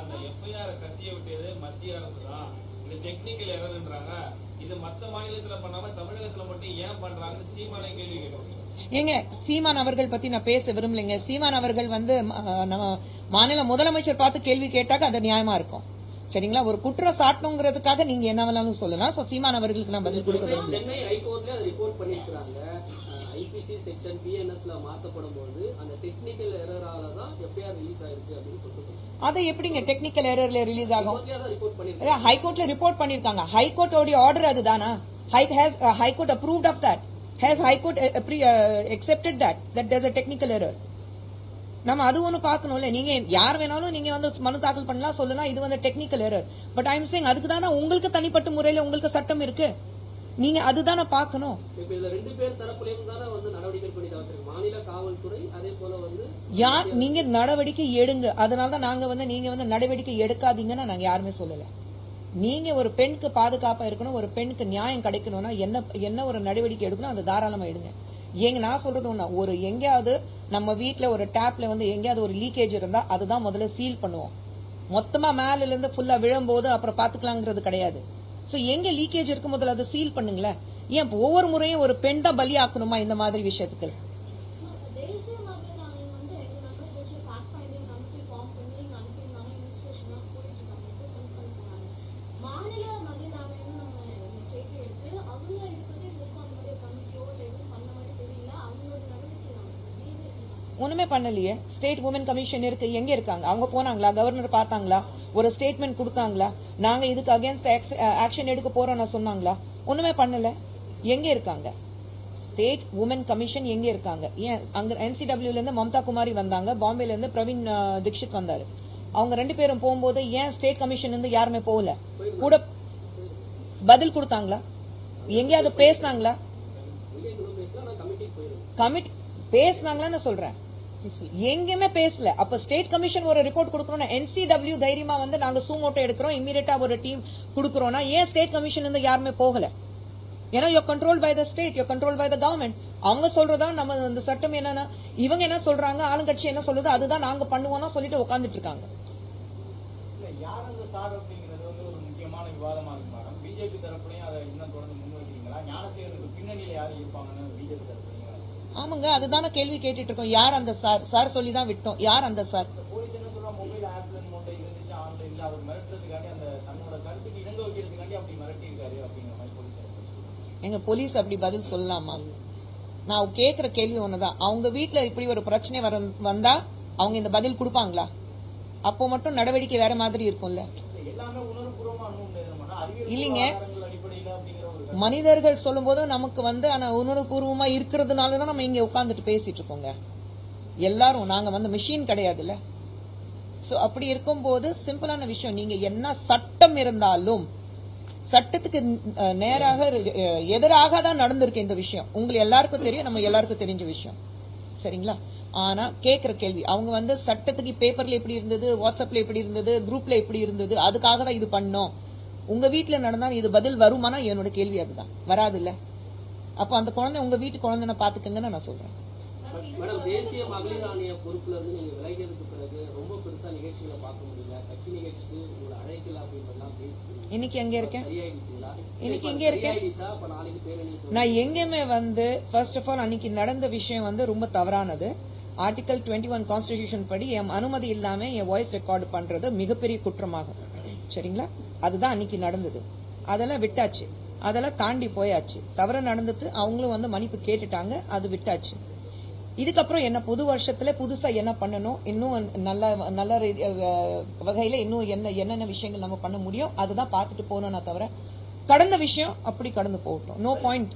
அந்த எஃப்ஐஆர் கசிய விட்டது மத்திய அரசு தான், இது டெக்னிக்கல் எரர்ன்றாங்க. இது மத்த மாநிலத்துல பண்ணாம தமிழகத்துல மட்டும் ஏன் பண்றாங்கன்னு சீமானே கேள்வி கேட்கறாங்க. ஏங்க சீமான் அவர்கள் பத்தி நான் பேச விரும்பலைங்க. சீமான் அவர்கள் வந்து நம்ம மாநில முதலமைச்சர் பார்த்து கேள்வி கேட்டாக்க அது நியாயமா இருக்கும். சரிங்களா, ஒரு குற்றம் சாட்டணுங்கிறதுக்காக நீங்க என்ன வேணாலும் சொல்லலாம். சோ சீமான் அவர்களுக்கு நான் பதில் கொடுக்க விரும்பல. சென்னை ஹைகோர்ட்ல ரிப்போர்ட் பண்ணிருக்காங்க. ஐபிசி செக்ஷன் பிஎன்எஸ்ல மாத்தப்படும் போது அந்த டெக்னிக்கல் எரரால தான் எஃப்ஐஆர் ரிலீஸ் ஆயிருக்கு அப்படின்னு சொல்லிட்டு அது எப்படிங்க டெக்னிக்கல் எரர்ல ரிலீஸ் ஆகும்? ஹைகோர்ட்ல ரிப்போர்ட் பண்ணிருக்காங்க. ஹைகோர்ட்டோட ஆர்டர் அதுதானா? High Court approved of that. Has High Court accepted that there's a technical error? நம்ம அது ஒண்ணு பாக்கணும்ல. நீங்க யார் வேணாலும் நீங்க வந்து மனு தாக்கல் பண்ணலாம், சொல்லலாம் இது வந்து technical error. But I am saying அதுக்கு தானே உங்களுக்கு தனிப்பட்ட முறையில உங்களுக்கு சட்டம் இருக்கு, நீங்க அதுதானே பாக்கணும். இப்ப இதுல ரெண்டு பேர் தரப்புலயும் தானே வந்து நடவடிக்கை பண்ணி தான் வச்சிருக்காங்க, மாநில காவல்துறை அதே போல வந்து யார் நீங்க நடவடிக்கை எடுங்க. அதனாலதான் நாங்க வந்து நீங்க வந்து நடவடிக்கை எடுக்காதீங்கன்னு நாங்க யாருமே சொல்லல. நீங்க ஒரு பெண்ணுக்கு பாதுகாப்பா இருக்கணும், ஒரு பெண்ணுக்கு நியாயம் கிடைக்கணும்னா என்ன ஒரு நடவடிக்கை எடுக்கணும் அது தாராளமா எடுங்க. நான் சொல்றது ஒண்ணா, ஒரு எங்கேயாவது நம்ம வீட்டுல ஒரு டேப்ல வந்து எங்கேயாவது ஒரு லீக்கேஜ் இருந்தா அதுதான் முதல்ல சீல் பண்ணுவோம். மொத்தமா மேல இருந்து ஃபுல்லா விழும்போது அப்புறம் பாத்துக்கலாங்கிறது கிடையாது. சோ எங்க லீக்கேஜ் இருக்கு முதல்ல அதை சீல் பண்ணுங்களேன். ஏன் ஒவ்வொரு முறையும் ஒரு பெண் தான் பலியாக்கணுமா இந்த மாதிரி விஷயத்துக்கு? ஒண்ணுமே பண்ணலையே. ஸ்டேட் உமன் கமிஷன் இருக்கு, எங்க இருக்காங்க? அவங்க போனாங்களா? கவர்னர் பார்த்தாங்களா? ஒரு ஸ்டேட்மெண்ட் கொடுத்தாங்களா? நாங்க இதுக்கு அகேன்ஸ்ட் ஆக்ஷன் எடுக்க போறோம்னு சொன்னாங்களா? ஒண்ணுமே பண்ணல. எங்க இருக்காங்க ஸ்டேட் உமன் கமிஷன்? எங்க இருக்காங்க? ஏன் அங்க NCWல இருந்து மம்தா குமாரி வந்தாங்க, பாம்பேல இருந்து பிரவீன் தீக்ஷித் வந்தாரு. அவங்க ரெண்டு பேரும் போகும்போது ஏன் ஸ்டேட் கமிஷன் இருந்து யாருமே போகல? கூட பதில் கொடுத்தாங்களா? எங்கேயாவது பேசினாங்களா? கமிட்டி பேசினாங்களான்னு சொல்றேன், எங்கேயுமே பேசல. அப்ப ஸ்டேட் கமிஷன் ஒரு ரிப்போர்ட் கொடுக்கறோம்னா NCW தைரியமா வந்து நாங்க சூமோட்டோ எடுக்கிறோம், இம்மீடியட்டா ஒரு டீம் கொடுக்கறோம்னா ஏன் ஸ்டேட் கமிஷன் இருந்து யாருமே போகல? ஏன்னா you control by the state, you control by the government. அவங்க சொல்றதா நம்ம இந்த சட்டம் என்னன்னா, இவங்க என்ன சொல்றாங்க, ஆளுங்கட்சி என்ன சொல்லுது அதுதான் நாங்க பண்ணுவோம்னா சொல்லிட்டு உட்காந்துட்டு இருக்காங்க. யார் அந்த சார் அப்படிங்கிறது வந்து ஒரு முக்கியமான விவாதமா இருக்கு மேடம். பிஜேபி தரப்புலையும் அதை இன்னும் தொடர்ந்து முன்வைக்கிறீங்களா? ஞானசேகருக்கு பின்னணியில யாரு இருப்பாங்கன்னு பிஜேபி தரப்பு? ஆமாங்க, அதுதானே கேள்வி கேட்டுட்டு இருக்கோம். யார் அந்த சார்? சார் சொல்லி தான் விட்டோம். யார் அந்த சார்? போலீஸ் என்ன சொல்றா, மொபைல் ஆப்ல நோட்டை இருந்துச்சு ஆன்லைன்ல அவர் மிரட்டுறதுக்காண்டி அந்த தன்னோட கருத்துக்கு இணங்க வைக்கிறதுக்காண்டி அப்படி மிரட்டி இருக்காரு அப்படிங்கிற மாதிரி போலீஸ். எங்க போலீஸ் அப்படி பதில் சொல்லலாமா? நான் கேக்குற கேள்வி ஒண்ணுதான். அவங்க வீட்டுல இப்படி ஒரு பிரச்சனை வந்தா அவங்க இந்த பதில் கொடுப்பாங்களா? அப்போ மட்டும் நடவடிக்கை வேற மாதிரி இருக்கும்ல. எல்லாமே உணர்வுபூர்வமா இல்லீங்க, மனிதர்கள் சொல்லும் போதும் நமக்கு வந்து உணர்வுபூர்வமா இருக்கிறதுனாலதான் நம்ம இங்க உட்கார்ந்துட்டு பேசிட்டு இருக்கோங்க. எல்லாரும் நாங்க வந்து மிஷின் கிடையாதுல்ல. சோ அப்படி இருக்கும்போது சிம்பிளான விஷயம், நீங்க என்ன சட்டம் இருந்தாலும் சட்டத்துக்கு நேராக எதிராக தான் நடந்திருக்கு இந்த விஷயம். உங்களுக்கு எல்லாருக்கும் தெரியும், நம்ம எல்லாருக்கும் தெரிஞ்ச விஷயம். சரிங்களா? ஆனா கேக்குற கேள்வி, அவங்க வந்து சட்டத்துக்கு பேப்பர்ல எப்படி இருந்தது, வாட்ஸ்அப்ல எப்படி இருந்தது, குரூப்ல எப்படி இருந்தது, அதுக்காக தான் இது பண்ணோம். உங்க வீட்டுல நடந்தா இது பதில் வருமானா என்னோட கேள்வி அதுதான். வராது இல்ல. அப்ப அந்த குழந்தை உங்க வீட்டு குழந்தை பாத்துக்கங்கன்னு நான் சொல்றேன். மேடம், தேசிய மகளிர் ஆணைய பொறுப்புல இருந்து நீங்க விலகியதுக்கு பிறகு ரொம்ப பெருசா நிகழ்ச்சிகளை பார்க்க முடியல, கட்சி நிகழ்ச்சிக்கு உங்களை அழைக்கல அப்படின்றதெல்லாம் பேசி இன்னைக்கு எங்க இருக்கேன்? இன்னைக்கு எங்க இருக்கேன்? நான் எங்கேயுமே வந்து ஃபர்ஸ்ட் ஆஃப் ஆல் அன்னைக்கு நடந்த விஷயம் வந்து ரொம்ப தவறானது. ஆர்டிகல் 21 கான்ஸ்டிடியூஷன் படி என் அனுமதி இல்லாம என் வாய்ஸ் ரெக்கார்டு பண்றது மிகப்பெரிய குற்றமாகும். சரிங்களா? அதுதான் அன்னைக்கு நடந்தது. அதெல்லாம் விட்டாச்சு, அதெல்லாம் தாண்டி போயாச்சு. தவறு நடந்தது, அவங்களும் வந்து மன்னிப்பு கேட்டுட்டாங்க, அது விட்டாச்சு. இதுக்கப்புறம் என்ன புது வருஷத்துல புதுசா என்ன பண்ணணும், இன்னும் நல்ல வகையில இன்னும் என்னென்ன விஷயங்கள் நம்ம பண்ண முடியும் அதுதான் பார்த்துட்டு போகணும். தவிர கடந்த விஷயம் அப்படி கடந்து போகட்டும். No point.